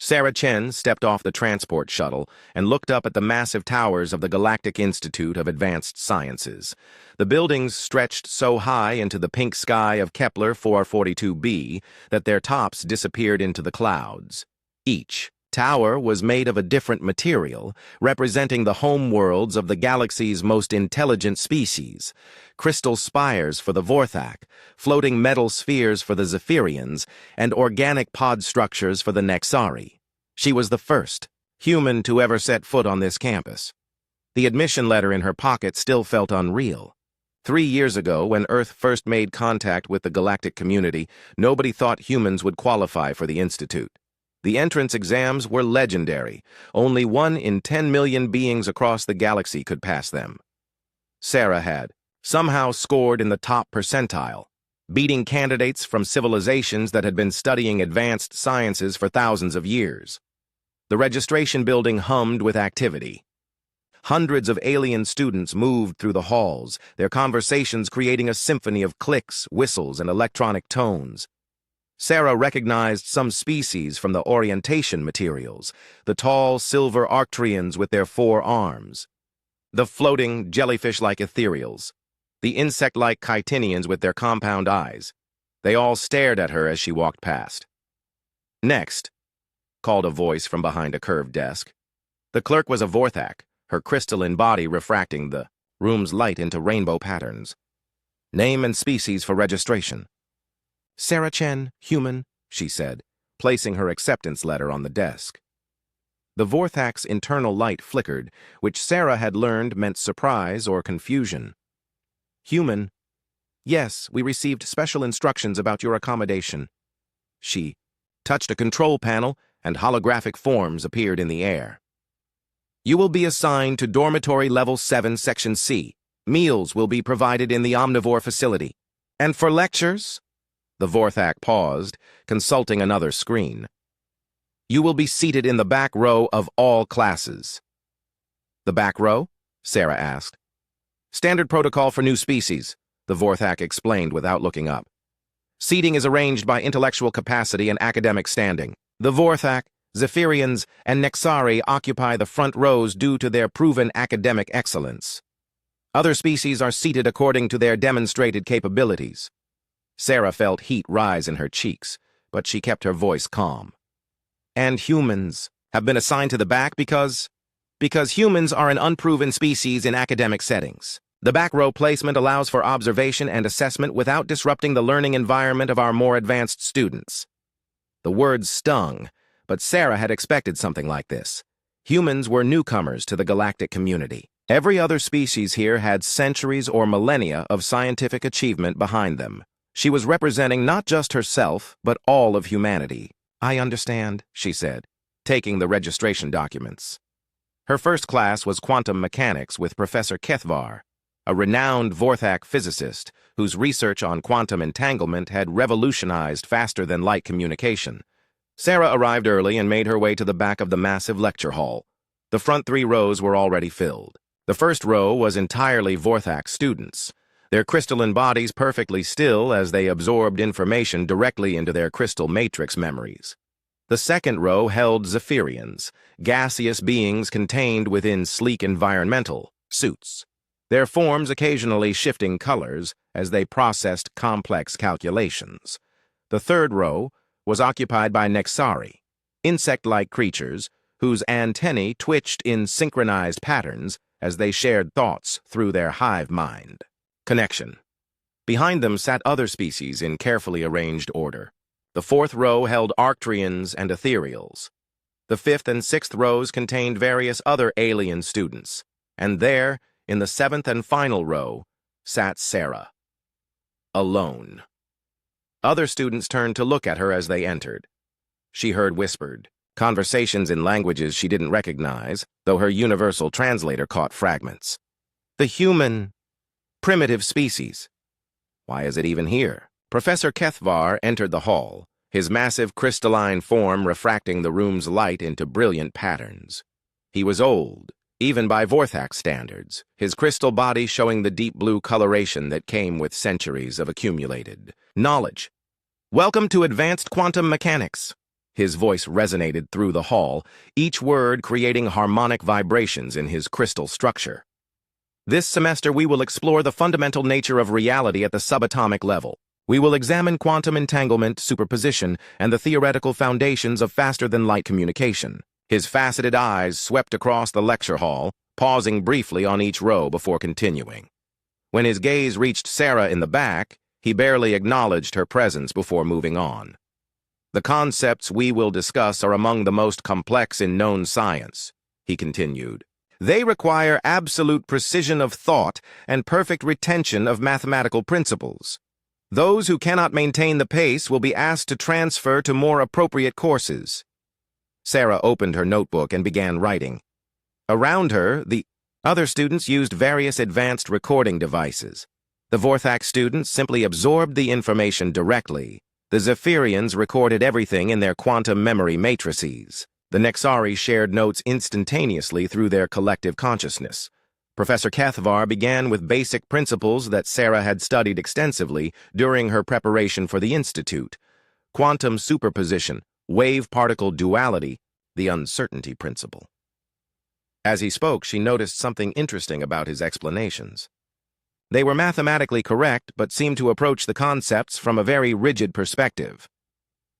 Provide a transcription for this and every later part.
Sarah Chen stepped off the transport shuttle and looked up at the massive towers of the Galactic Institute of Advanced Sciences. The buildings stretched so high into the pink sky of Kepler 442b that their tops disappeared into the clouds. Each tower was made of a different material, representing the home worlds of the galaxy's most intelligent species: crystal spires for the Vorthak, floating metal spheres for the Zephyrians, and organic pod structures for the Nexari. She was the first human to ever set foot on this campus. The admission letter in her pocket still felt unreal. 3 years ago, when Earth first made contact with the galactic community, nobody thought humans would qualify for the Institute. The entrance exams were legendary. Only 1 in 10 million beings across the galaxy could pass them. Sarah had somehow scored in the top percentile, beating candidates from civilizations that had been studying advanced sciences for thousands of years. The registration building hummed with activity. Hundreds of alien students moved through the halls, their conversations creating a symphony of clicks, whistles, and electronic tones. Sarah recognized some species from the orientation materials: the tall silver Arcturians with their 4 arms, the floating jellyfish-like ethereals, the insect-like Chitinians with their compound eyes. They all stared at her as she walked past. "Next," called a voice from behind a curved desk. The clerk was a Vorthak, her crystalline body refracting the room's light into rainbow patterns. "Name and species for registration." "Sarah Chen, human," she said, placing her acceptance letter on the desk. The Vorthak's internal light flickered, which Sarah had learned meant surprise or confusion. "Human. Yes, we received special instructions about your accommodation." She touched a control panel, and holographic forms appeared in the air. "You will be assigned to Dormitory Level 7, Section C. Meals will be provided in the Omnivore facility. And for lectures?" The Vorthak paused, consulting another screen. "You will be seated in the back row of all classes." "The back row?" Sarah asked. "Standard protocol for new species," the Vorthak explained without looking up. "Seating is arranged by intellectual capacity and academic standing. The Vorthak, Zephyrians, and Nexari occupy the front rows due to their proven academic excellence. Other species are seated according to their demonstrated capabilities." Sarah felt heat rise in her cheeks, but she kept her voice calm. "And humans have been assigned to the back because humans are an unproven species in academic settings. The back row placement allows for observation and assessment without disrupting the learning environment of our more advanced students." The words stung, but Sarah had expected something like this. Humans were newcomers to the galactic community. Every other species here had centuries or millennia of scientific achievement behind them. She was representing not just herself, but all of humanity. "I understand," she said, taking the registration documents. Her first class was quantum mechanics with Professor Kethvar, a renowned Vorthak physicist whose research on quantum entanglement had revolutionized faster-than-light communication. Sarah arrived early and made her way to the back of the massive lecture hall. The front 3 rows were already filled. The first row was entirely Vorthak students, their crystalline bodies perfectly still as they absorbed information directly into their crystal matrix memories. The second row held Zephyrians, gaseous beings contained within sleek environmental suits, their forms occasionally shifting colors as they processed complex calculations. The third row was occupied by Nexari, insect-like creatures whose antennae twitched in synchronized patterns as they shared thoughts through their hive mind. Connection. Behind them sat other species in carefully arranged order. The fourth row held Arcturians and Ethereals. The fifth and sixth rows contained various other alien students. And there, in the seventh and final row, sat Sarah. Alone. Other students turned to look at her as they entered. She heard whispered conversations in languages she didn't recognize, though her universal translator caught fragments. "The human, primitive species. Why is it even here?" Professor Kethvar entered the hall, his massive crystalline form refracting the room's light into brilliant patterns. He was old, even by Vorthak standards, his crystal body showing the deep blue coloration that came with centuries of accumulated knowledge. "Welcome to Advanced Quantum Mechanics." His voice resonated through the hall, each word creating harmonic vibrations in his crystal structure. This semester we will explore the fundamental nature of reality at the subatomic level. We will examine quantum entanglement, superposition, and the theoretical foundations of faster-than-light communication. His faceted eyes swept across the lecture hall, pausing briefly on each row before continuing. When his gaze reached Sarah in the back, he barely acknowledged her presence before moving on. The concepts we will discuss are among the most complex in known science, he continued. They require absolute precision of thought and perfect retention of mathematical principles. Those who cannot maintain the pace will be asked to transfer to more appropriate courses. Sarah opened her notebook and began writing. Around her, the other students used various advanced recording devices. The Vorthak students simply absorbed the information directly. The Zephyrians recorded everything in their quantum memory matrices. The Nexari shared notes instantaneously through their collective consciousness. Professor Kethvar began with basic principles that Sarah had studied extensively during her preparation for the Institute: quantum superposition, wave-particle duality, the uncertainty principle. As he spoke, she noticed something interesting about his explanations. They were mathematically correct, but seemed to approach the concepts from a very rigid perspective.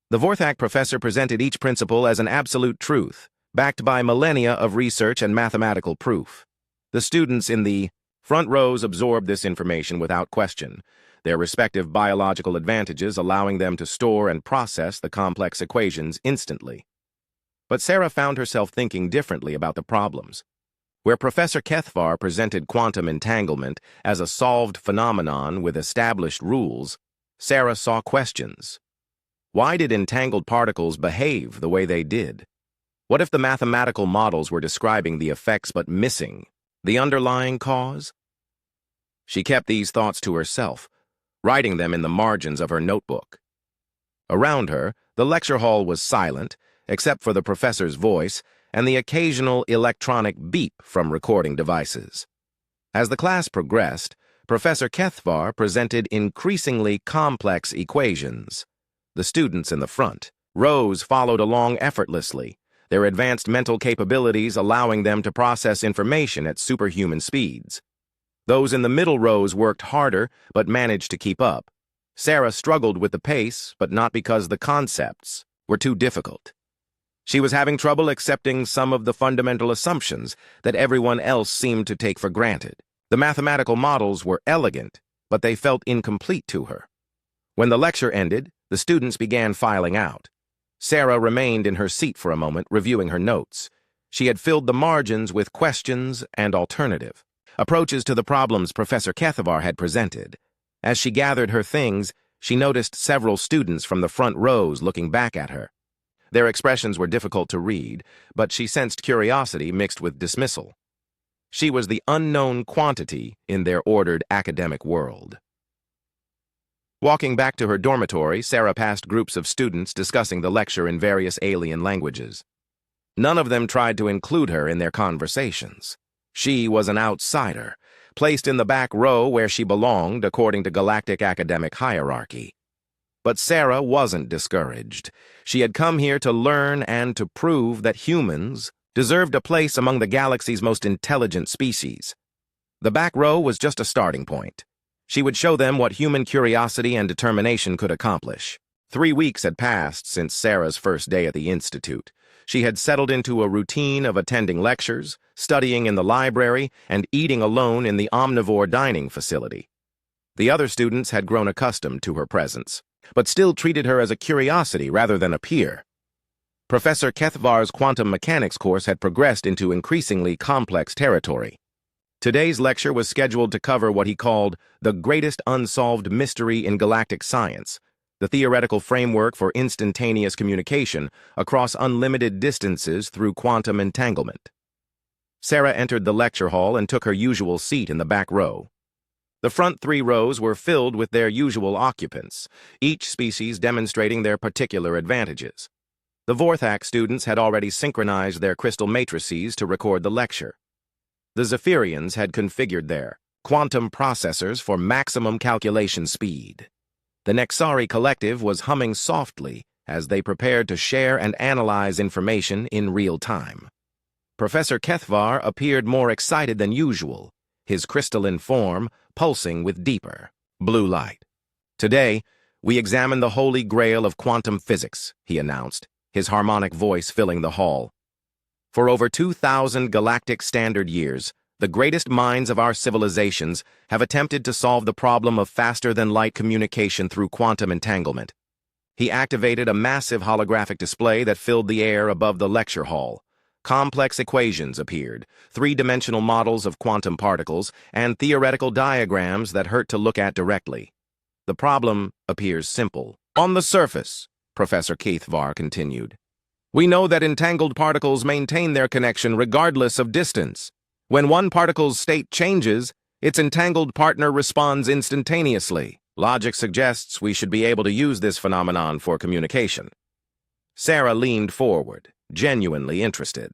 The Vorthak professor presented each principle as an absolute truth, backed by millennia of research and mathematical proof. The students in the front rows absorbed this information without question, their respective biological advantages allowing them to store and process the complex equations instantly. But Sarah found herself thinking differently about the problems. Where Professor Kethvar presented quantum entanglement as a solved phenomenon with established rules, Sarah saw questions. Why did entangled particles behave the way they did? What if the mathematical models were describing the effects but missing the underlying cause? She kept these thoughts to herself, writing them in the margins of her notebook. Around her, the lecture hall was silent, except for the professor's voice and the occasional electronic beep from recording devices. As the class progressed, Professor Kethvar presented increasingly complex equations. The students in the front rows followed along effortlessly, their advanced mental capabilities allowing them to process information at superhuman speeds. Those in the middle rows worked harder but managed to keep up. Sarah struggled with the pace, but not because the concepts were too difficult. She was having trouble accepting some of the fundamental assumptions that everyone else seemed to take for granted. The mathematical models were elegant, but they felt incomplete to her. When the lecture ended, the students began filing out. Sarah remained in her seat for a moment, reviewing her notes. She had filled the margins with questions and alternative approaches to the problems Professor Kethvar had presented. As she gathered her things, she noticed several students from the front rows looking back at her. Their expressions were difficult to read, but she sensed curiosity mixed with dismissal. She was the unknown quantity in their ordered academic world. Walking back to her dormitory, Sarah passed groups of students discussing the lecture in various alien languages. None of them tried to include her in their conversations. She was an outsider, placed in the back row where she belonged according to galactic academic hierarchy. But Sarah wasn't discouraged. She had come here to learn and to prove that humans deserved a place among the galaxy's most intelligent species. The back row was just a starting point. She would show them what human curiosity and determination could accomplish. 3 weeks had passed since Sarah's first day at the Institute. She had settled into a routine of attending lectures, studying in the library, and eating alone in the omnivore dining facility. The other students had grown accustomed to her presence, but still treated her as a curiosity rather than a peer. Professor Kethvar's quantum mechanics course had progressed into increasingly complex territory. Today's lecture was scheduled to cover what he called the greatest unsolved mystery in galactic science, the theoretical framework for instantaneous communication across unlimited distances through quantum entanglement. Sarah entered the lecture hall and took her usual seat in the back row. The front 3 rows were filled with their usual occupants, each species demonstrating their particular advantages. The Vorthak students had already synchronized their crystal matrices to record the lecture. The Zephyrians had configured their quantum processors for maximum calculation speed. The Nexari collective was humming softly as they prepared to share and analyze information in real time. Professor Kethvar appeared more excited than usual, his crystalline form pulsing with deeper blue light. "Today, we examine the holy grail of quantum physics," he announced, his harmonic voice filling the hall. "For over 2,000 galactic standard years, the greatest minds of our civilizations have attempted to solve the problem of faster-than-light communication through quantum entanglement." He activated a massive holographic display that filled the air above the lecture hall. Complex equations appeared, three-dimensional models of quantum particles, and theoretical diagrams that hurt to look at directly. "The problem appears simple. On the surface," Professor Kethvar continued, "we know that entangled particles maintain their connection regardless of distance. When one particle's state changes, its entangled partner responds instantaneously. Logic suggests we should be able to use this phenomenon for communication." Sarah leaned forward, genuinely interested.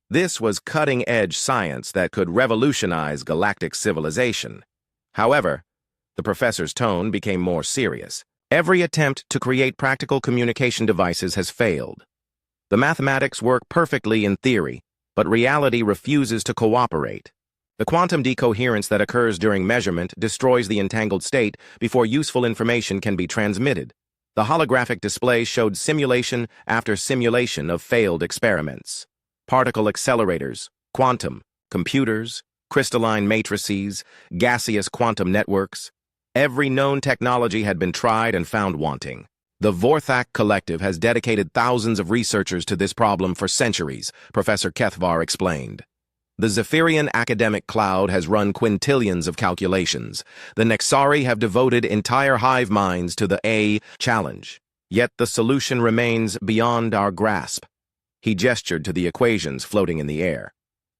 This was cutting-edge science that could revolutionize galactic civilization. However, the professor's tone became more serious. "Every attempt to create practical communication devices has failed. The mathematics work perfectly in theory, but reality refuses to cooperate. The quantum decoherence that occurs during measurement destroys the entangled state before useful information can be transmitted." The holographic display showed simulation after simulation of failed experiments. Particle accelerators, quantum, computers, crystalline matrices, gaseous quantum networks. Every known technology had been tried and found wanting. "The Vorthak Collective has dedicated thousands of researchers to this problem for centuries," Professor Kethvar explained. "The Zephyrian academic cloud has run quintillions of calculations. The Nexari have devoted entire hive minds to the A challenge. Yet the solution remains beyond our grasp." He gestured to the equations floating in the air.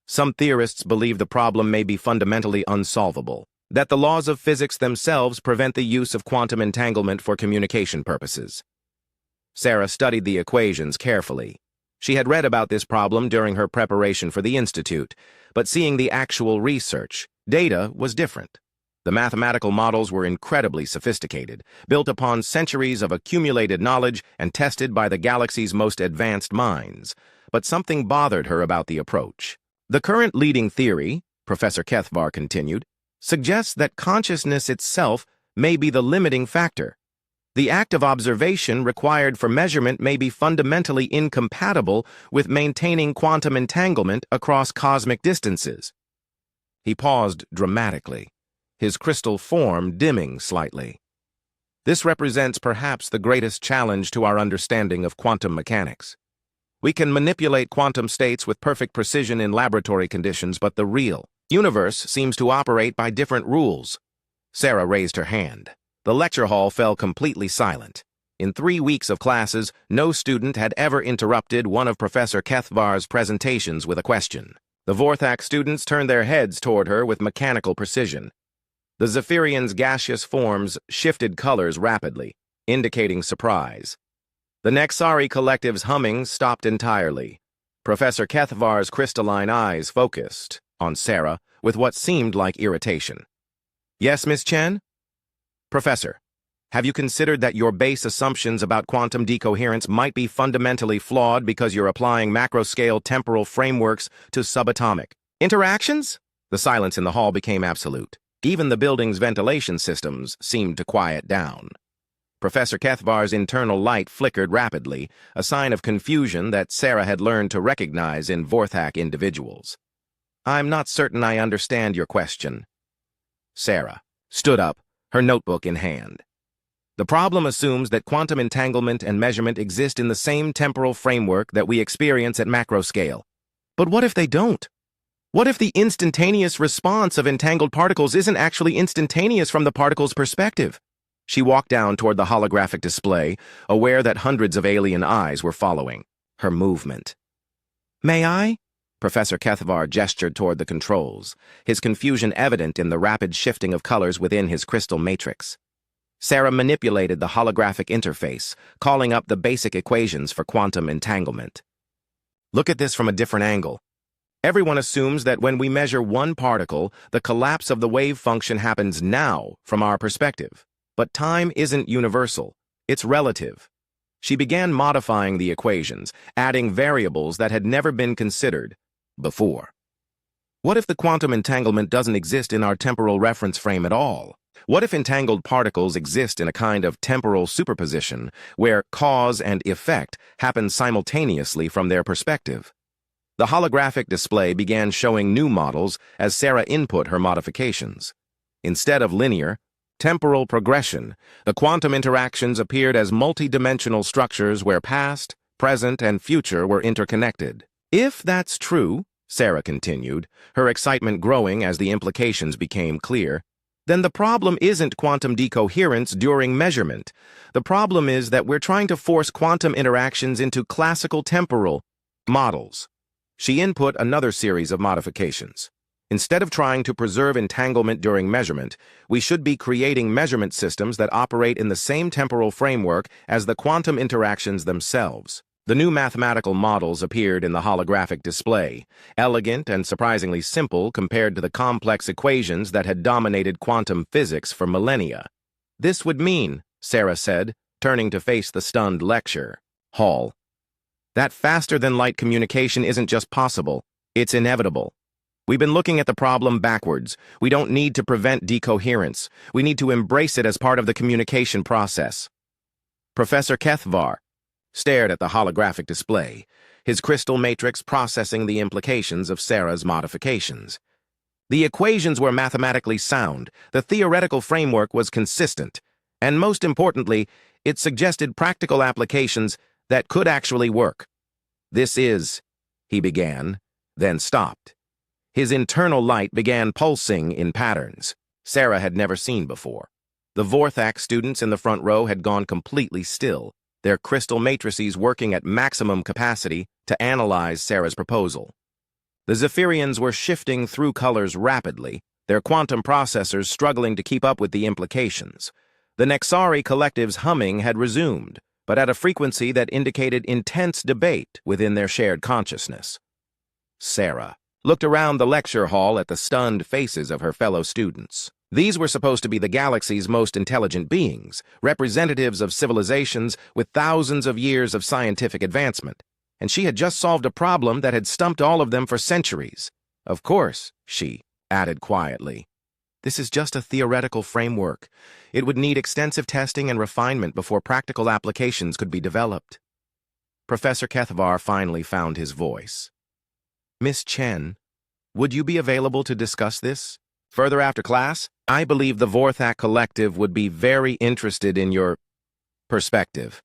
"Some theorists believe the problem may be fundamentally unsolvable, that the laws of physics themselves prevent the use of quantum entanglement for communication purposes." Sarah studied the equations carefully. She had read about this problem during her preparation for the institute, but seeing the actual research data was different. The mathematical models were incredibly sophisticated, built upon centuries of accumulated knowledge and tested by the galaxy's most advanced minds. But something bothered her about the approach. "The current leading theory," Professor Kethvar continued, "suggests that consciousness itself may be the limiting factor. The act of observation required for measurement may be fundamentally incompatible with maintaining quantum entanglement across cosmic distances." He paused dramatically, his crystal form dimming slightly. "This represents perhaps the greatest challenge to our understanding of quantum mechanics. We can manipulate quantum states with perfect precision in laboratory conditions, but the real universe seems to operate by different rules." Sarah raised her hand. The lecture hall fell completely silent. In 3 weeks of classes, no student had ever interrupted one of Professor Kethvar's presentations with a question. The Vorthak students turned their heads toward her with mechanical precision. The Zephyrian's gaseous forms shifted colors rapidly, indicating surprise. The Nexari collective's humming stopped entirely. Professor Kethvar's crystalline eyes focused on Sarah with what seemed like irritation. "Yes, Miss Chen?" "Professor, have you considered that your base assumptions about quantum decoherence might be fundamentally flawed because you're applying macro-scale temporal frameworks to subatomic interactions?" The silence in the hall became absolute. Even the building's ventilation systems seemed to quiet down. Professor Kethvar's internal light flickered rapidly, a sign of confusion that Sarah had learned to recognize in Vorthak individuals. "I'm not certain I understand your question." Sarah stood up, her notebook in hand. "The problem assumes that quantum entanglement and measurement exist in the same temporal framework that we experience at macro scale. But what if they don't? What if the instantaneous response of entangled particles isn't actually instantaneous from the particle's perspective?" She walked down toward the holographic display, aware that hundreds of alien eyes were following her movement. "May I?" Professor Kethvar gestured toward the controls, his confusion evident in the rapid shifting of colors within his crystal matrix. Sarah manipulated the holographic interface, calling up the basic equations for quantum entanglement. "Look at this from a different angle. Everyone assumes that when we measure one particle, the collapse of the wave function happens now from our perspective. But time isn't universal, it's relative. She began modifying the equations, adding variables that had never been considered before. What if the quantum entanglement doesn't exist in our temporal reference frame at all? What if entangled particles exist in a kind of temporal superposition where cause and effect happen simultaneously from their perspective? The holographic display began showing new models as Sarah input her modifications. Instead of linear, temporal progression, the quantum interactions appeared as multidimensional structures where past, present, and future were interconnected. If that's true, Sarah continued, her excitement growing as the implications became clear, then the problem isn't quantum decoherence during measurement. The problem is that we're trying to force quantum interactions into classical temporal models. She input another series of modifications. Instead of trying to preserve entanglement during measurement, we should be creating measurement systems that operate in the same temporal framework as the quantum interactions themselves. The new mathematical models appeared in the holographic display, elegant and surprisingly simple compared to the complex equations that had dominated quantum physics for millennia. This would mean, Sarah said, turning to face the stunned lecture hall, that faster-than-light communication isn't just possible, it's inevitable. We've been looking at the problem backwards. We don't need to prevent decoherence. We need to embrace it as part of the communication process. Professor Kethvar stared at the holographic display, his crystal matrix processing the implications of Sarah's modifications. The equations were mathematically sound, the theoretical framework was consistent, and most importantly, it suggested practical applications that could actually work. This is, he began, then stopped. His internal light began pulsing in patterns Sarah had never seen before. The Vorthak students in the front row had gone completely still, their crystal matrices working at maximum capacity to analyze Sarah's proposal. The Zephyrians were shifting through colors rapidly, their quantum processors struggling to keep up with the implications. The Nexari collective's humming had resumed, but at a frequency that indicated intense debate within their shared consciousness. Sarah looked around the lecture hall at the stunned faces of her fellow students. These were supposed to be the galaxy's most intelligent beings, representatives of civilizations with thousands of years of scientific advancement, and she had just solved a problem that had stumped all of them for centuries. Of course, she added quietly, this is just a theoretical framework. It would need extensive testing and refinement before practical applications could be developed. Professor Kethvar finally found his voice. Miss Chen, would you be available to discuss this further after class? I believe the Vorthak Collective would be very interested in your perspective.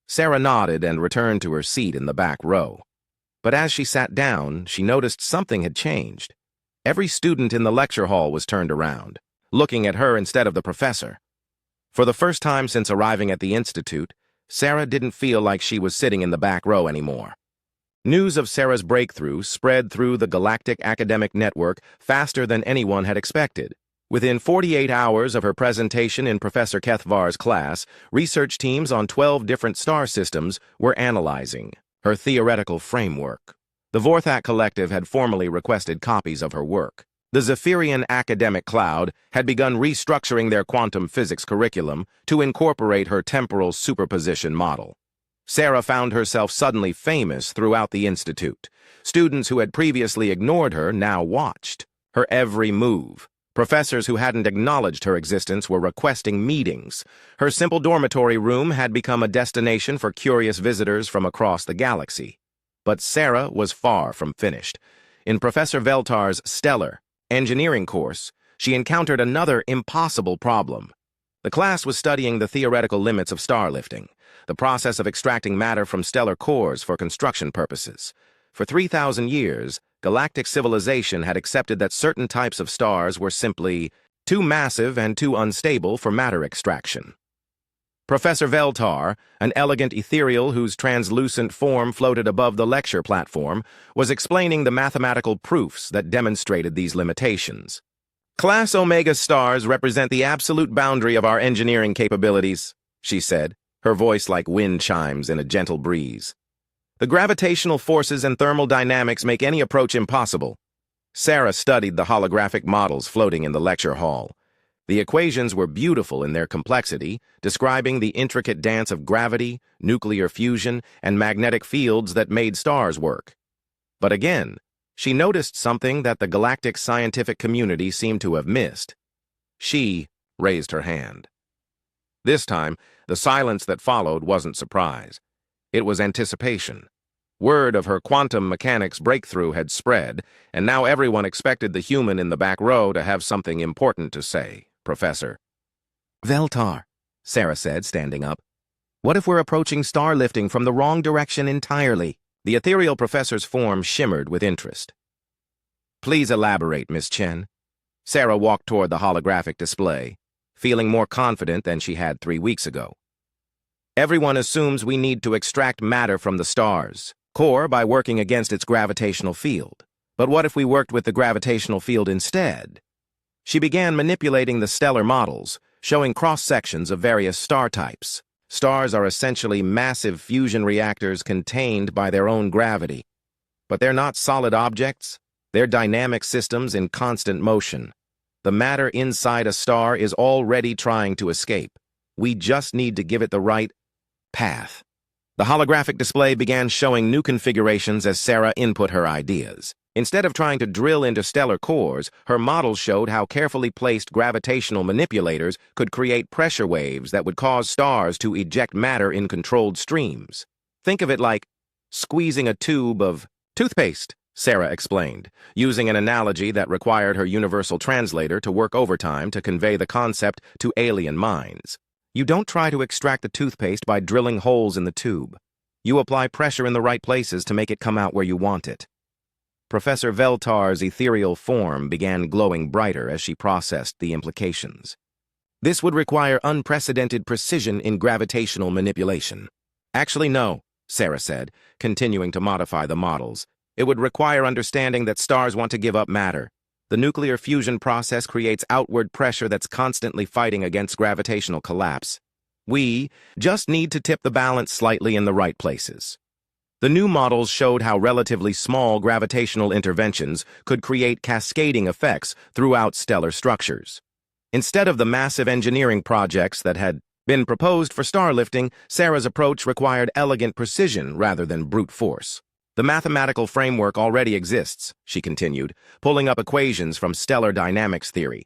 Sarah nodded and returned to her seat in the back row. But as she sat down, she noticed something had changed. Every student in the lecture hall was turned around, looking at her instead of the professor. For the first time since arriving at the institute, Sarah didn't feel like she was sitting in the back row anymore. News of Sarah's breakthrough spread through the Galactic Academic Network faster than anyone had expected. Within 48 hours of her presentation in Professor Kethvar's class, research teams on 12 different star systems were analyzing her theoretical framework. The Vorthak Collective had formally requested copies of her work. The Zephyrian academic cloud had begun restructuring their quantum physics curriculum to incorporate her temporal superposition model. Sarah found herself suddenly famous throughout the institute. Students who had previously ignored her now watched her every move. Professors who hadn't acknowledged her existence were requesting meetings. Her simple dormitory room had become a destination for curious visitors from across the galaxy. But Sarah was far from finished. In Professor Veltar's stellar engineering course, she encountered another impossible problem. The class was studying the theoretical limits of starlifting, the process of extracting matter from stellar cores for construction purposes. For 3,000 years, galactic civilization had accepted that certain types of stars were simply too massive and too unstable for matter extraction. Professor Veltar, an elegant ethereal whose translucent form floated above the lecture platform, was explaining the mathematical proofs that demonstrated these limitations. Class Omega stars represent the absolute boundary of our engineering capabilities, she said, her voice like wind chimes in a gentle breeze. The gravitational forces and thermal dynamics make any approach impossible. Sarah studied the holographic models floating in the lecture hall. The equations were beautiful in their complexity, describing the intricate dance of gravity, nuclear fusion, and magnetic fields that made stars work. But again, she noticed something that the galactic scientific community seemed to have missed. She raised her hand. This time, the silence that followed wasn't surprise. It was anticipation. Word of her quantum mechanics breakthrough had spread, and now everyone expected the human in the back row to have something important to say. Professor. Veltar, Sarah said, standing up. What if we're approaching star lifting from the wrong direction entirely? The ethereal professor's form shimmered with interest. Please elaborate, Miss Chen. Sarah walked toward the holographic display, feeling more confident than she had 3 weeks ago. Everyone assumes we need to extract matter from the stars, core by working against its gravitational field. But what if we worked with the gravitational field instead? She began manipulating the stellar models, showing cross-sections of various star types. Stars are essentially massive fusion reactors contained by their own gravity. But they're not solid objects. They're dynamic systems in constant motion. The matter inside a star is already trying to escape. We just need to give it the right path. The holographic display began showing new configurations as Sarah input her ideas. Instead of trying to drill into stellar cores, her models showed how carefully placed gravitational manipulators could create pressure waves that would cause stars to eject matter in controlled streams. Think of it like squeezing a tube of toothpaste, Sarah explained, using an analogy that required her universal translator to work overtime to convey the concept to alien minds. You don't try to extract the toothpaste by drilling holes in the tube. You apply pressure in the right places to make it come out where you want it. Professor Veltar's ethereal form began glowing brighter as she processed the implications. This would require unprecedented precision in gravitational manipulation. Actually, no, Sarah said, continuing to modify the models. It would require understanding that stars want to give up matter. The nuclear fusion process creates outward pressure that's constantly fighting against gravitational collapse. We just need to tip the balance slightly in the right places. The new models showed how relatively small gravitational interventions could create cascading effects throughout stellar structures. Instead of the massive engineering projects that had been proposed for star lifting, Sarah's approach required elegant precision rather than brute force. The mathematical framework already exists, she continued, pulling up equations from stellar dynamics theory.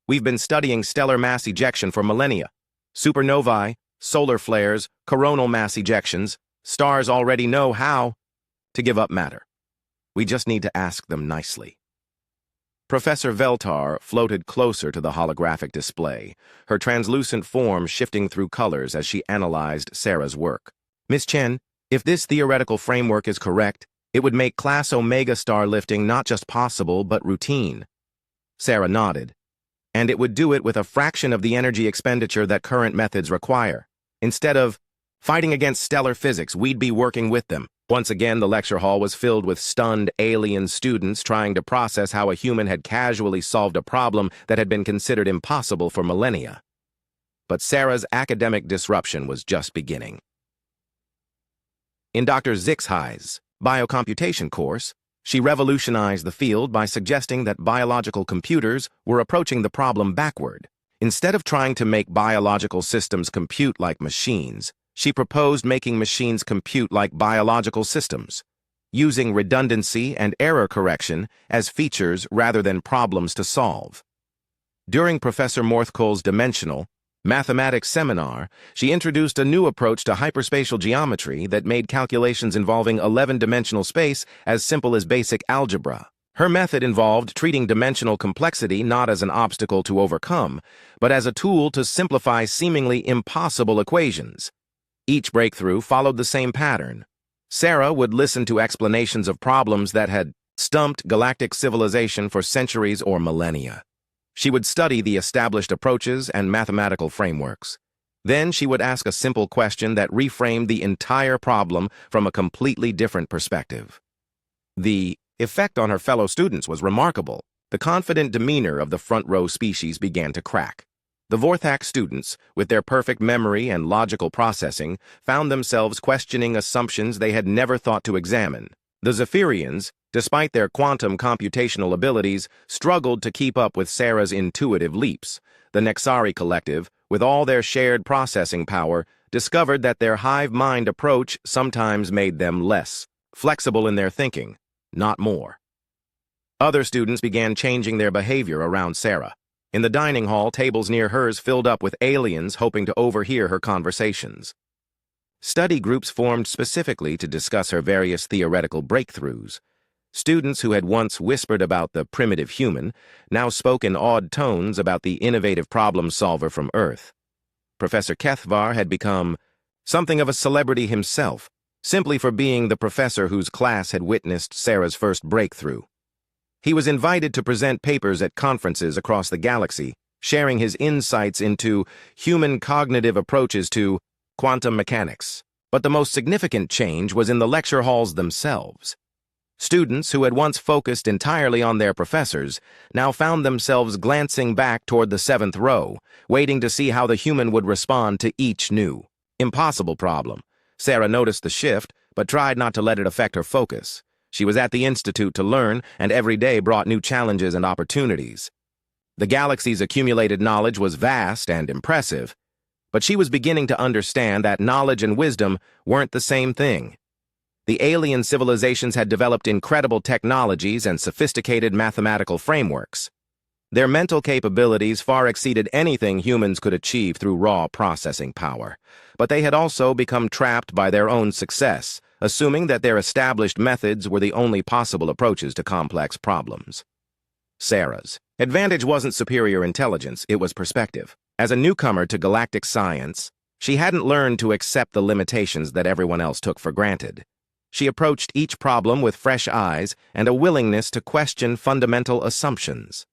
We've been studying stellar mass ejection for millennia. Supernovae, solar flares, coronal mass ejections. Stars already know how to give up matter. We just need to ask them nicely. Professor Veltar floated closer to the holographic display, her translucent form shifting through colors as she analyzed Sarah's work. Miss Chen, if this theoretical framework is correct, it would make Class Omega star lifting not just possible, but routine. Sarah nodded. And it would do it with a fraction of the energy expenditure that current methods require. Instead of fighting against stellar physics, we'd be working with them. Once again, the lecture hall was filled with stunned alien students trying to process how a human had casually solved a problem that had been considered impossible for millennia. But Sarah's academic disruption was just beginning. In Dr. Zixhai's biocomputation course, she revolutionized the field by suggesting that biological computers were approaching the problem backward. Instead of trying to make biological systems compute like machines, she proposed making machines compute like biological systems, using redundancy and error correction as features rather than problems to solve. During Professor Morthkohl's dimensional mathematics seminar, she introduced a new approach to hyperspatial geometry that made calculations involving 11-dimensional space as simple as basic algebra. Her method involved treating dimensional complexity not as an obstacle to overcome, but as a tool to simplify seemingly impossible equations. Each breakthrough followed the same pattern. Sarah would listen to explanations of problems that had stumped galactic civilization for centuries or millennia. She would study the established approaches and mathematical frameworks. Then she would ask a simple question that reframed the entire problem from a completely different perspective. The effect on her fellow students was remarkable. The confident demeanor of the front-row species began to crack. The Vorthak students, with their perfect memory and logical processing, found themselves questioning assumptions they had never thought to examine. The Zephyrians, despite their quantum computational abilities, struggled to keep up with Sarah's intuitive leaps. The Nexari Collective, with all their shared processing power, discovered that their hive mind approach sometimes made them less flexible in their thinking, not more. Other students began changing their behavior around Sarah. In the dining hall, tables near hers filled up with aliens hoping to overhear her conversations. Study groups formed specifically to discuss her various theoretical breakthroughs. Students who had once whispered about the primitive human now spoke in awed tones about the innovative problem solver from Earth. Professor Kethvar had become something of a celebrity himself, simply for being the professor whose class had witnessed Sarah's first breakthrough. He was invited to present papers at conferences across the galaxy, sharing his insights into human cognitive approaches to quantum mechanics. But the most significant change was in the lecture halls themselves. Students who had once focused entirely on their professors now found themselves glancing back toward the seventh row, waiting to see how the human would respond to each new, impossible problem. Sarah noticed the shift, but tried not to let it affect her focus. She was at the Institute to learn, and every day brought new challenges and opportunities. The galaxy's accumulated knowledge was vast and impressive, but she was beginning to understand that knowledge and wisdom weren't the same thing. The alien civilizations had developed incredible technologies and sophisticated mathematical frameworks. Their mental capabilities far exceeded anything humans could achieve through raw processing power, but they had also become trapped by their own success, assuming that their established methods were the only possible approaches to complex problems. Sarah's advantage wasn't superior intelligence, it was perspective. As a newcomer to galactic science, she hadn't learned to accept the limitations that everyone else took for granted. She approached each problem with fresh eyes and a willingness to question fundamental assumptions.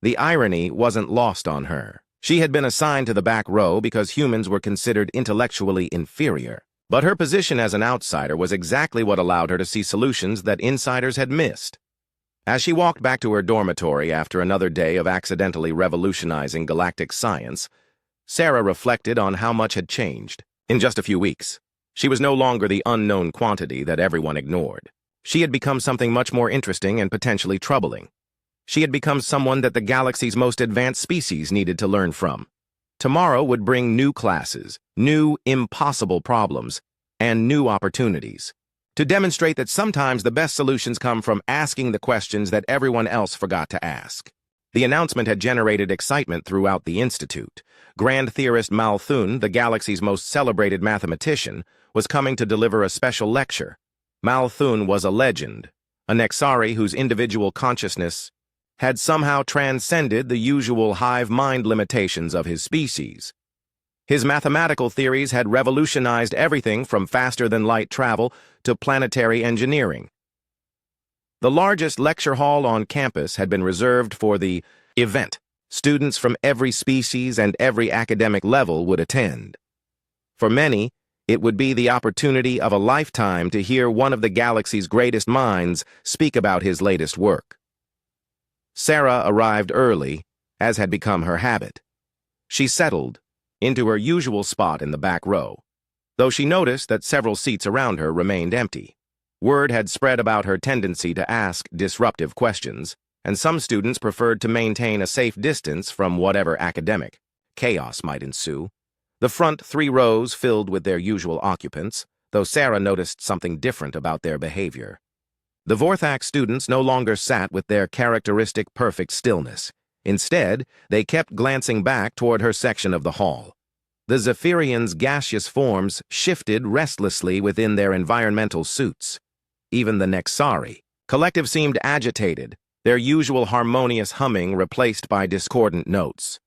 The irony wasn't lost on her. She had been assigned to the back row because humans were considered intellectually inferior. But her position as an outsider was exactly what allowed her to see solutions that insiders had missed. As she walked back to her dormitory after another day of accidentally revolutionizing galactic science, Sarah reflected on how much had changed. In just a few weeks, she was no longer the unknown quantity that everyone ignored. She had become something much more interesting and potentially troubling. She had become someone that the galaxy's most advanced species needed to learn from. Tomorrow would bring new classes, new impossible problems, and new opportunities. To demonstrate that sometimes the best solutions come from asking the questions that everyone else forgot to ask. The announcement had generated excitement throughout the Institute. Grand theorist Malthun, the galaxy's most celebrated mathematician, was coming to deliver a special lecture. Malthun was a legend, a Nexari whose individual consciousness had somehow transcended the usual hive mind limitations of his species. His mathematical theories had revolutionized everything from faster-than-light travel to planetary engineering. The largest lecture hall on campus had been reserved for the event. Students from every species and every academic level would attend. For many, it would be the opportunity of a lifetime to hear one of the galaxy's greatest minds speak about his latest work. Sarah arrived early, as had become her habit. She settled into her usual spot in the back row, though she noticed that several seats around her remained empty. Word had spread about her tendency to ask disruptive questions, and some students preferred to maintain a safe distance from whatever academic chaos might ensue. The front 3 rows filled with their usual occupants, though Sarah noticed something different about their behavior. The Vorthak students no longer sat with their characteristic perfect stillness. Instead, they kept glancing back toward her section of the hall. The Zephyrians' gaseous forms shifted restlessly within their environmental suits. Even the Nexari collective seemed agitated, their usual harmonious humming replaced by discordant notes.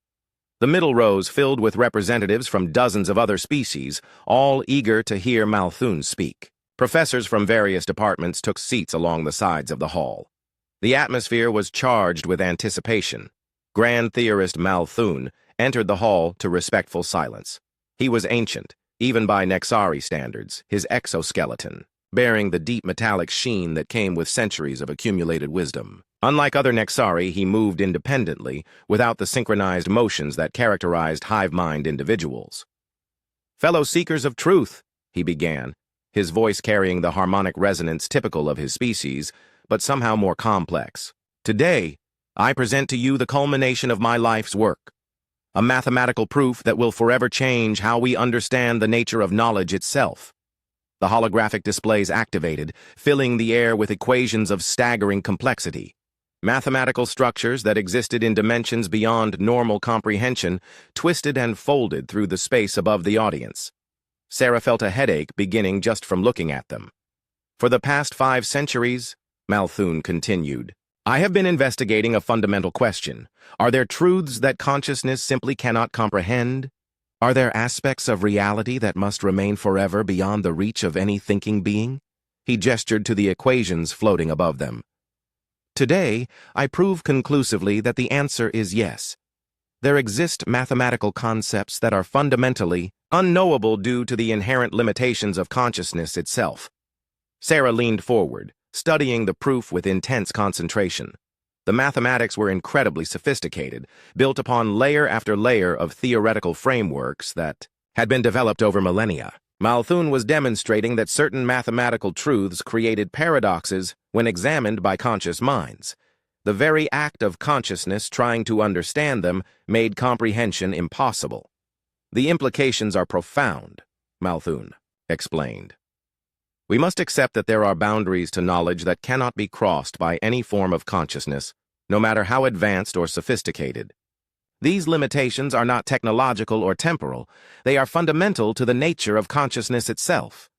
The middle rows filled with representatives from dozens of other species, all eager to hear Malthun speak. Professors from various departments took seats along the sides of the hall. The atmosphere was charged with anticipation. Grand theorist Malthun entered the hall to respectful silence. He was ancient, even by Nexari standards, his exoskeleton bearing the deep metallic sheen that came with centuries of accumulated wisdom. Unlike other Nexari, he moved independently, without the synchronized motions that characterized hive-mind individuals. "Fellow seekers of truth," he began, his voice carrying the harmonic resonance typical of his species, but somehow more complex. Today, I present to you the culmination of my life's work, a mathematical proof that will forever change how we understand the nature of knowledge itself. The holographic displays activated, filling the air with equations of staggering complexity. Mathematical structures that existed in dimensions beyond normal comprehension twisted and folded through the space above the audience. Sarah felt a headache beginning just from looking at them. For the past 5 centuries, Malthun continued, I have been investigating a fundamental question. Are there truths that consciousness simply cannot comprehend? Are there aspects of reality that must remain forever beyond the reach of any thinking being? He gestured to the equations floating above them. Today, I prove conclusively that the answer is yes. There exist mathematical concepts that are fundamentally unknowable due to the inherent limitations of consciousness itself. Sarah leaned forward, studying the proof with intense concentration. The mathematics were incredibly sophisticated, built upon layer after layer of theoretical frameworks that had been developed over millennia. Malthun was demonstrating that certain mathematical truths created paradoxes when examined by conscious minds. The very act of consciousness trying to understand them made comprehension impossible. The implications are profound, Malthun explained. We must accept that there are boundaries to knowledge that cannot be crossed by any form of consciousness, no matter how advanced or sophisticated. These limitations are not technological or temporal. They are fundamental to the nature of consciousness itself.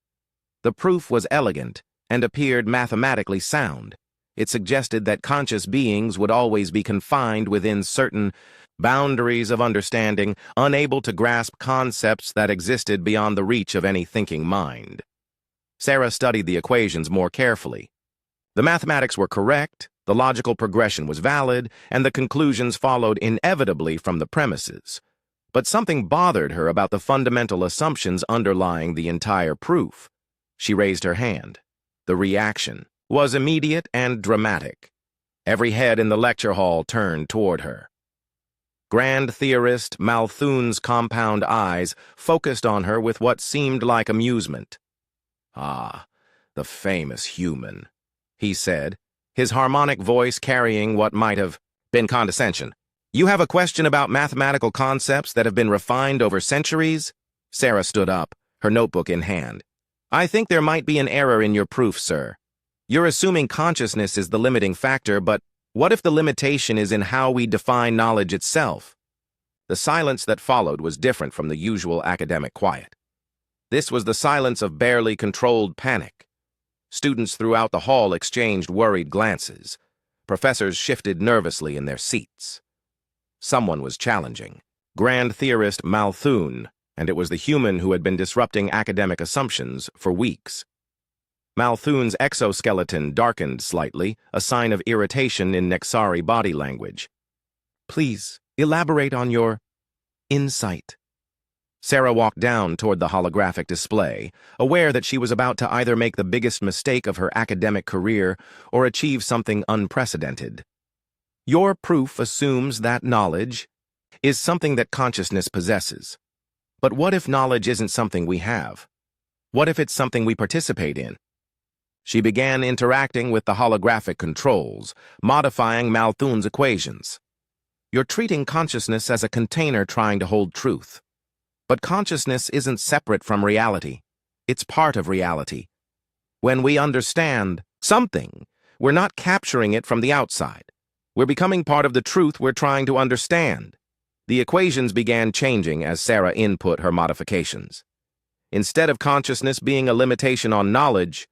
The proof was elegant and appeared mathematically sound. It suggested that conscious beings would always be confined within certain boundaries of understanding, unable to grasp concepts that existed beyond the reach of any thinking mind. Sarah studied the equations more carefully. The mathematics were correct, the logical progression was valid, and the conclusions followed inevitably from the premises. But something bothered her about the fundamental assumptions underlying the entire proof. She raised her hand. The reaction was immediate and dramatic. Every head in the lecture hall turned toward her. Grand theorist Malthun's compound eyes focused on her with what seemed like amusement. Ah, the famous human, he said, his harmonic voice carrying what might have been condescension. You have a question about mathematical concepts that have been refined over centuries? Sarah stood up, her notebook in hand. I think there might be an error in your proof, sir. You're assuming consciousness is the limiting factor, but what if the limitation is in how we define knowledge itself? The silence that followed was different from the usual academic quiet. This was the silence of barely controlled panic. Students throughout the hall exchanged worried glances. Professors shifted nervously in their seats. Someone was challenging. Grand theorist Malthun, and it was the human who had been disrupting academic assumptions for weeks. Malthun's exoskeleton darkened slightly, a sign of irritation in Nexari body language. Please, elaborate on your insight. Sarah walked down toward the holographic display, aware that she was about to either make the biggest mistake of her academic career or achieve something unprecedented. Your proof assumes that knowledge is something that consciousness possesses. But what if knowledge isn't something we have? What if it's something we participate in? She began interacting with the holographic controls, modifying Malthun's equations. You're treating consciousness as a container trying to hold truth. But consciousness isn't separate from reality. It's part of reality. When we understand something, we're not capturing it from the outside. We're becoming part of the truth we're trying to understand. The equations began changing as Sarah input her modifications. Instead of consciousness being a limitation on knowledge,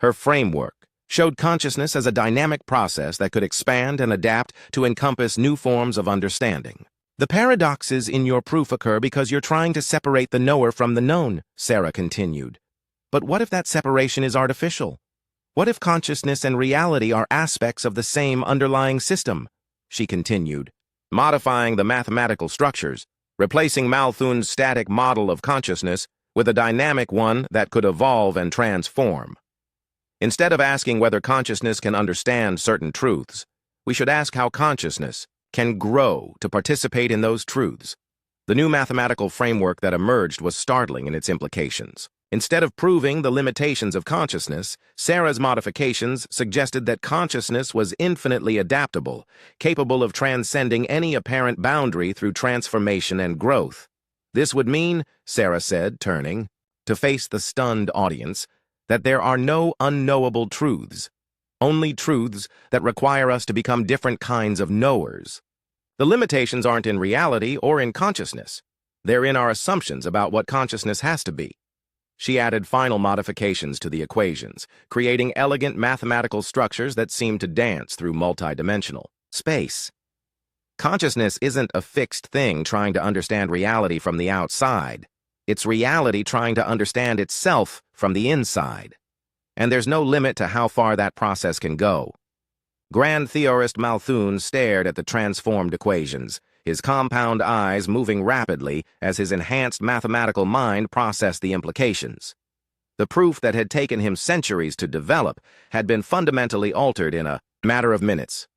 her framework showed consciousness as a dynamic process that could expand and adapt to encompass new forms of understanding. The paradoxes in your proof occur because you're trying to separate the knower from the known, Sarah continued. But what if that separation is artificial? What if consciousness and reality are aspects of the same underlying system? She continued, modifying the mathematical structures, replacing Malthun's static model of consciousness with a dynamic one that could evolve and transform. Instead of asking whether consciousness can understand certain truths, we should ask how consciousness can grow to participate in those truths. The new mathematical framework that emerged was startling in its implications. Instead of proving the limitations of consciousness, Sarah's modifications suggested that consciousness was infinitely adaptable, capable of transcending any apparent boundary through transformation and growth. This would mean, Sarah said, turning to face the stunned audience, that there are no unknowable truths, only truths that require us to become different kinds of knowers. The limitations aren't in reality or in consciousness. They're in our assumptions about what consciousness has to be. She added final modifications to the equations, creating elegant mathematical structures that seemed to dance through multidimensional space. Consciousness isn't a fixed thing trying to understand reality from the outside. It's reality trying to understand itself from the inside. And there's no limit to how far that process can go. Grand theorist Malthun stared at the transformed equations, his compound eyes moving rapidly as his enhanced mathematical mind processed the implications. The proof that had taken him centuries to develop had been fundamentally altered in a matter of minutes.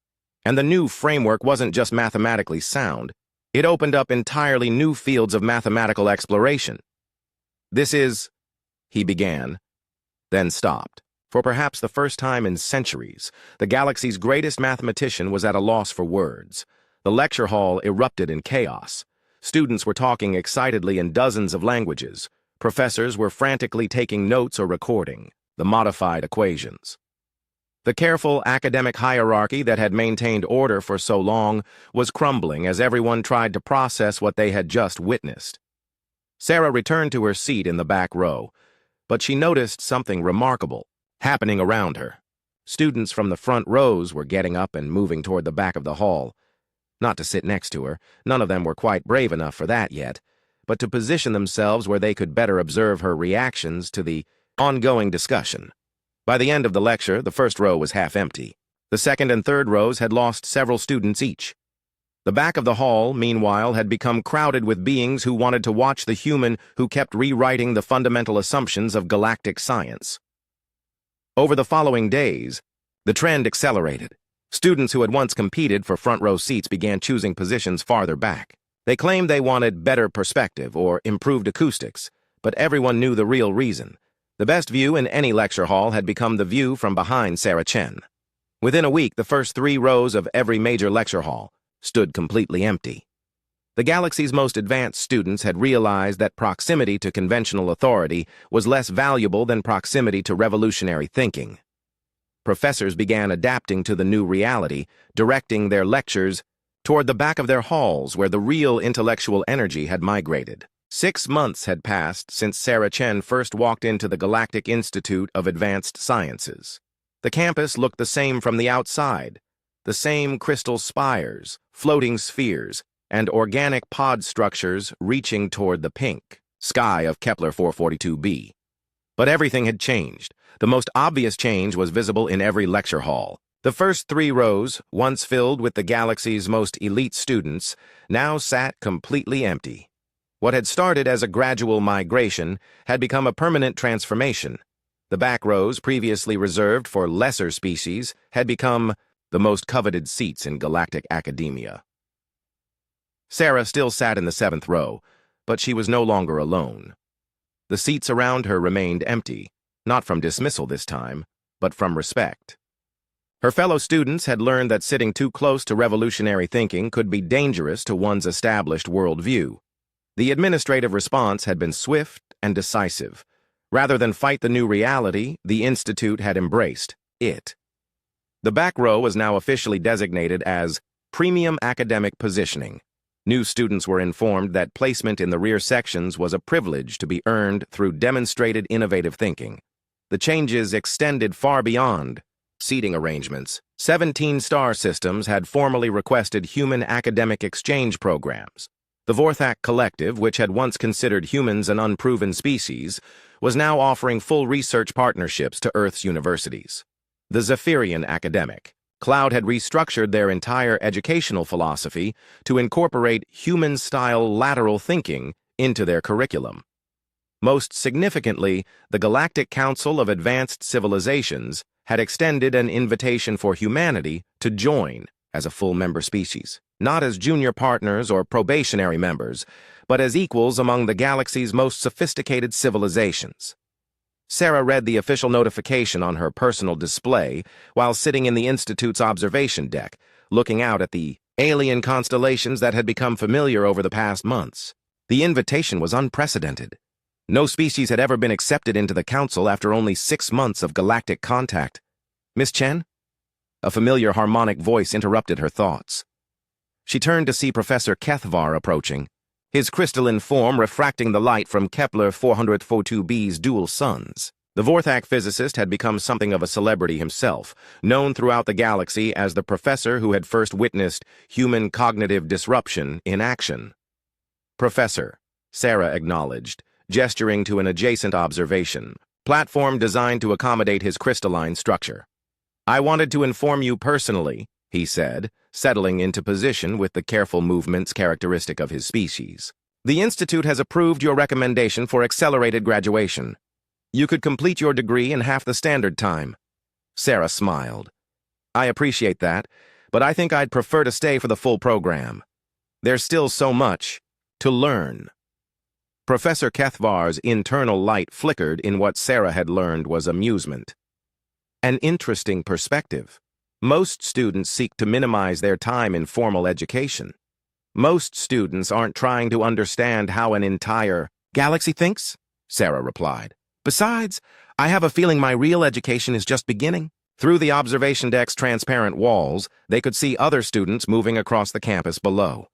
And the new framework wasn't just mathematically sound. It opened up entirely new fields of mathematical exploration. "This is," he began, then stopped. For perhaps the first time in centuries, the galaxy's greatest mathematician was at a loss for words. The lecture hall erupted in chaos. Students were talking excitedly in dozens of languages. Professors were frantically taking notes or recording the modified equations. The careful academic hierarchy that had maintained order for so long was crumbling as everyone tried to process what they had just witnessed. Sarah returned to her seat in the back row, but she noticed something remarkable happening around her. Students from the front rows were getting up and moving toward the back of the hall. Not to sit next to her, none of them were quite brave enough for that yet, but to position themselves where they could better observe her reactions to the ongoing discussion. By the end of the lecture, the first row was half empty. The second and third rows had lost several students each. The back of the hall, meanwhile, had become crowded with beings who wanted to watch the human who kept rewriting the fundamental assumptions of galactic science. Over the following days, the trend accelerated. Students who had once competed for front-row seats began choosing positions farther back. They claimed they wanted better perspective or improved acoustics, but everyone knew the real reason. The best view in any lecture hall had become the view from behind Sarah Chen. Within a week, the first 3 rows of every major lecture hall stood completely empty. The galaxy's most advanced students had realized that proximity to conventional authority was less valuable than proximity to revolutionary thinking. Professors began adapting to the new reality, directing their lectures toward the back of their halls where the real intellectual energy had migrated. 6 months had passed since Sarah Chen first walked into the Galactic Institute of Advanced Sciences. The campus looked the same from the outside, the same crystal spires, floating spheres, and organic pod structures reaching toward the pink sky of Kepler 442b. But everything had changed. The most obvious change was visible in every lecture hall. The first 3 rows, once filled with the galaxy's most elite students, now sat completely empty. What had started as a gradual migration had become a permanent transformation. The back rows, previously reserved for lesser species, had become the most coveted seats in galactic academia. Sarah still sat in the 7th row, but she was no longer alone. The seats around her remained empty, not from dismissal this time, but from respect. Her fellow students had learned that sitting too close to revolutionary thinking could be dangerous to one's established worldview. The administrative response had been swift and decisive. Rather than fight the new reality, the Institute had embraced it. The back row was now officially designated as Premium Academic Positioning. New students were informed that placement in the rear sections was a privilege to be earned through demonstrated innovative thinking. The changes extended far beyond seating arrangements. 17 star systems had formally requested human academic exchange programs. The Vorthak Collective, which had once considered humans an unproven species, was now offering full research partnerships to Earth's universities. The Zephyrian Academic Cloud had restructured their entire educational philosophy to incorporate human-style lateral thinking into their curriculum. Most significantly, the Galactic Council of Advanced Civilizations had extended an invitation for humanity to join as a full member species, not as junior partners or probationary members, but as equals among the galaxy's most sophisticated civilizations. Sarah read the official notification on her personal display while sitting in the Institute's observation deck, looking out at the alien constellations that had become familiar over the past months. The invitation was unprecedented. No species had ever been accepted into the Council after only 6 months of galactic contact. "Miss Chen?" A familiar harmonic voice interrupted her thoughts. She turned to see Professor Kethvar approaching, his crystalline form refracting the light from Kepler 442b's dual suns. The Vorthak physicist had become something of a celebrity himself, known throughout the galaxy as the professor who had first witnessed human cognitive disruption in action. "Professor," Sarah acknowledged, gesturing to an adjacent observation platform designed to accommodate his crystalline structure. "I wanted to inform you personally," he said, settling into position with the careful movements characteristic of his species. "The Institute has approved your recommendation for accelerated graduation. You could complete your degree in half the standard time." Sarah smiled. "I appreciate that, but I think I'd prefer to stay for the full program. There's still so much to learn." Professor Kethvar's internal light flickered in what Sarah had learned was amusement. An interesting perspective. Most students seek to minimize their time in formal education. Most students aren't trying to understand how an entire galaxy thinks, Sarah replied. "Besides, I have a feeling my real education is just beginning." Through the observation deck's transparent walls, they could see other students moving across the campus below.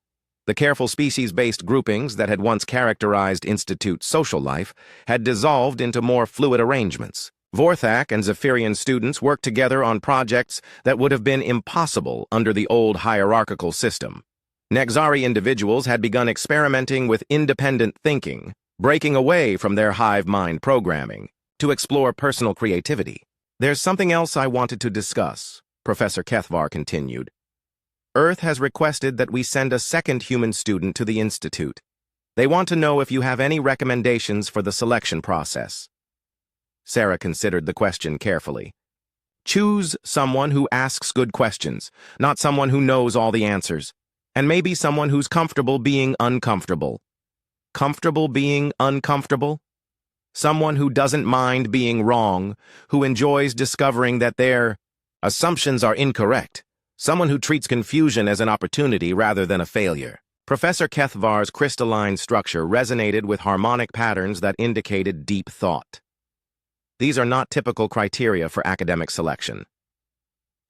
The careful species-based groupings that had once characterized Institute social life had dissolved into more fluid arrangements. Vorthak and Zephyrian students worked together on projects that would have been impossible under the old hierarchical system. Nexari individuals had begun experimenting with independent thinking, breaking away from their hive mind programming to explore personal creativity. "There's something else I wanted to discuss," Professor Kethvar continued. "Earth has requested that we send a second human student to the Institute. They want to know if you have any recommendations for the selection process." Sarah considered the question carefully. "Choose someone who asks good questions, not someone who knows all the answers, and maybe someone who's comfortable being uncomfortable." Comfortable being uncomfortable? Someone who doesn't mind being wrong, who enjoys discovering that their assumptions are incorrect. Someone who treats confusion as an opportunity rather than a failure. Professor Kethvar's crystalline structure resonated with harmonic patterns that indicated deep thought. These are not typical criteria for academic selection.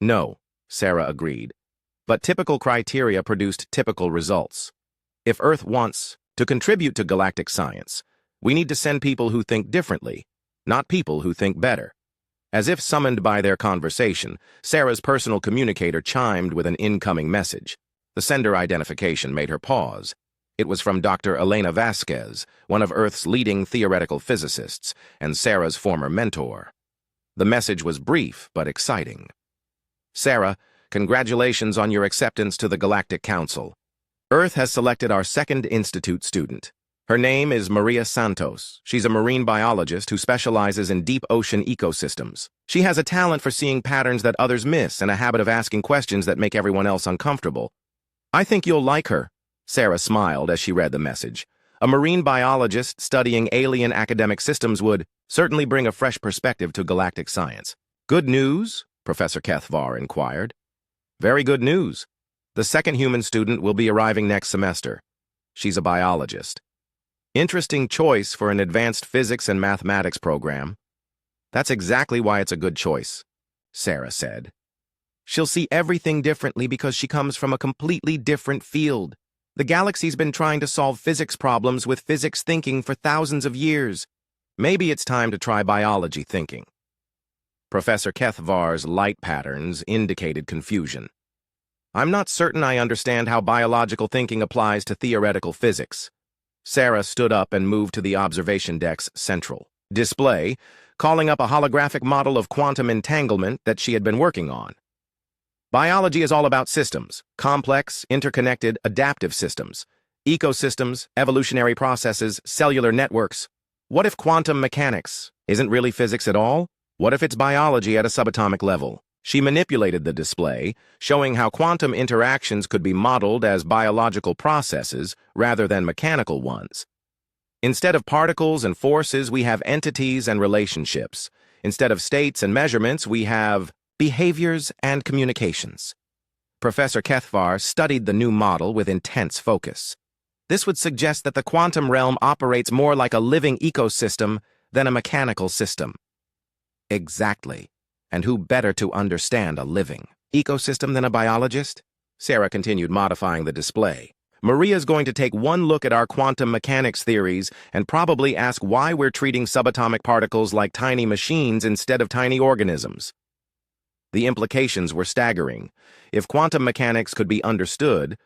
No, Sarah agreed, but typical criteria produced typical results. If Earth wants to contribute to galactic science, we need to send people who think differently, not people who think better. As if summoned by their conversation, Sarah's personal communicator chimed with an incoming message. The sender identification made her pause. It was from Dr. Elena Vasquez, one of Earth's leading theoretical physicists and Sarah's former mentor. The message was brief but exciting. "Sarah, congratulations on your acceptance to the Galactic Council. Earth has selected our second Institute student. Her name is Maria Santos. She's a marine biologist who specializes in deep ocean ecosystems. She has a talent for seeing patterns that others miss and a habit of asking questions that make everyone else uncomfortable. I think you'll like her." Sarah smiled as she read the message. A marine biologist studying alien academic systems would certainly bring a fresh perspective to galactic science. "Good news?" Professor Kethvar inquired. "Very good news. The second human student will be arriving next semester. She's a biologist. Interesting choice for an advanced physics and mathematics program." "That's exactly why it's a good choice," Sarah said. "She'll see everything differently because she comes from a completely different field. The galaxy's been trying to solve physics problems with physics thinking for thousands of years. Maybe it's time to try biology thinking." Professor Kethvar's light patterns indicated confusion. "I'm not certain I understand how biological thinking applies to theoretical physics." Sarah stood up and moved to the observation deck's central display, calling up a holographic model of quantum entanglement that she had been working on. "Biology is all about systems, complex, interconnected, adaptive systems, ecosystems, evolutionary processes, cellular networks. What if quantum mechanics isn't really physics at all? What if it's biology at a subatomic level?" She manipulated the display, showing how quantum interactions could be modeled as biological processes rather than mechanical ones. Instead of particles and forces, we have entities and relationships. Instead of states and measurements, we have behaviors and communications. Professor Kethvar studied the new model with intense focus. This would suggest that the quantum realm operates more like a living ecosystem than a mechanical system. Exactly. And who better to understand a living ecosystem than a biologist? Sarah continued modifying the display. Maria's going to take one look at our quantum mechanics theories and probably ask why we're treating subatomic particles like tiny machines instead of tiny organisms. The implications were staggering. If quantum mechanics could be understood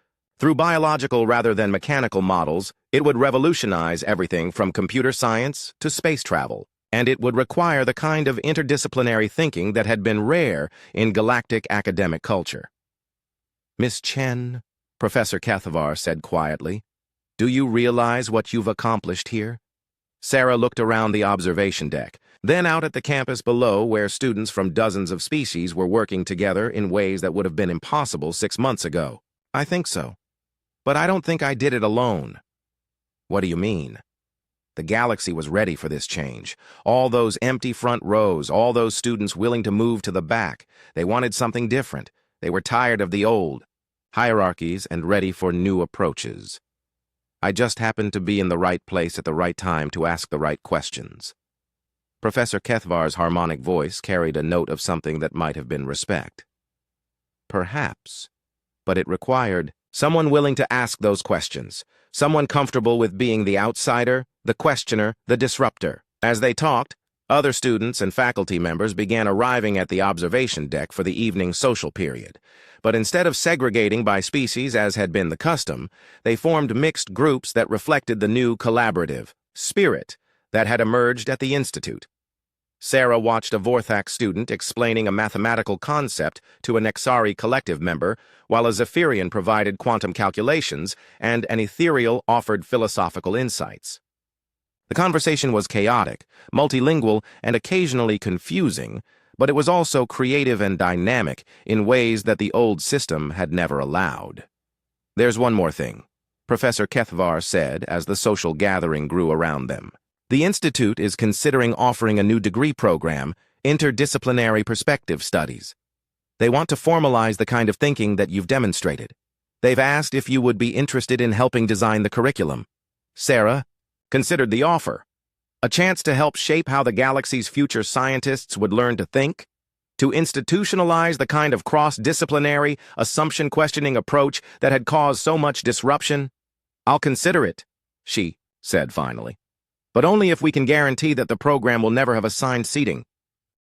through biological rather than mechanical models, it would revolutionize everything from computer science to space travel, and it would require the kind of interdisciplinary thinking that had been rare in galactic academic culture. Miss Chen, Professor Kethvar said quietly, do you realize what you've accomplished here? Sarah looked around the observation deck, then out at the campus below where students from dozens of species were working together in ways that would have been impossible 6 months ago. I think so. But I don't think I did it alone. What do you mean? The galaxy was ready for this change. All those empty front rows, all those students willing to move to the back. They wanted something different. They were tired of the old hierarchies and ready for new approaches. I just happened to be in the right place at the right time to ask the right questions. Professor Kethvar's harmonic voice carried a note of something that might have been respect. Perhaps, but it required someone willing to ask those questions, someone comfortable with being the outsider, the questioner, the disruptor. As they talked, other students and faculty members began arriving at the observation deck for the evening social period. But instead of segregating by species as had been the custom, they formed mixed groups that reflected the new collaborative spirit that had emerged at the Institute. Sarah watched a Vorthak student explaining a mathematical concept to a Nexari collective member, while a Zephyrian provided quantum calculations and an ethereal offered philosophical insights. The conversation was chaotic, multilingual, and occasionally confusing, but it was also creative and dynamic in ways that the old system had never allowed. There's one more thing, Professor Kethvar said as the social gathering grew around them. The Institute is considering offering a new degree program, Interdisciplinary Perspective Studies. They want to formalize the kind of thinking that you've demonstrated. They've asked if you would be interested in helping design the curriculum. Sarah considered the offer. A chance to help shape how the galaxy's future scientists would learn to think, to institutionalize the kind of cross-disciplinary, assumption-questioning approach that had caused so much disruption. I'll consider it, she said finally. But only if we can guarantee that the program will never have assigned seating.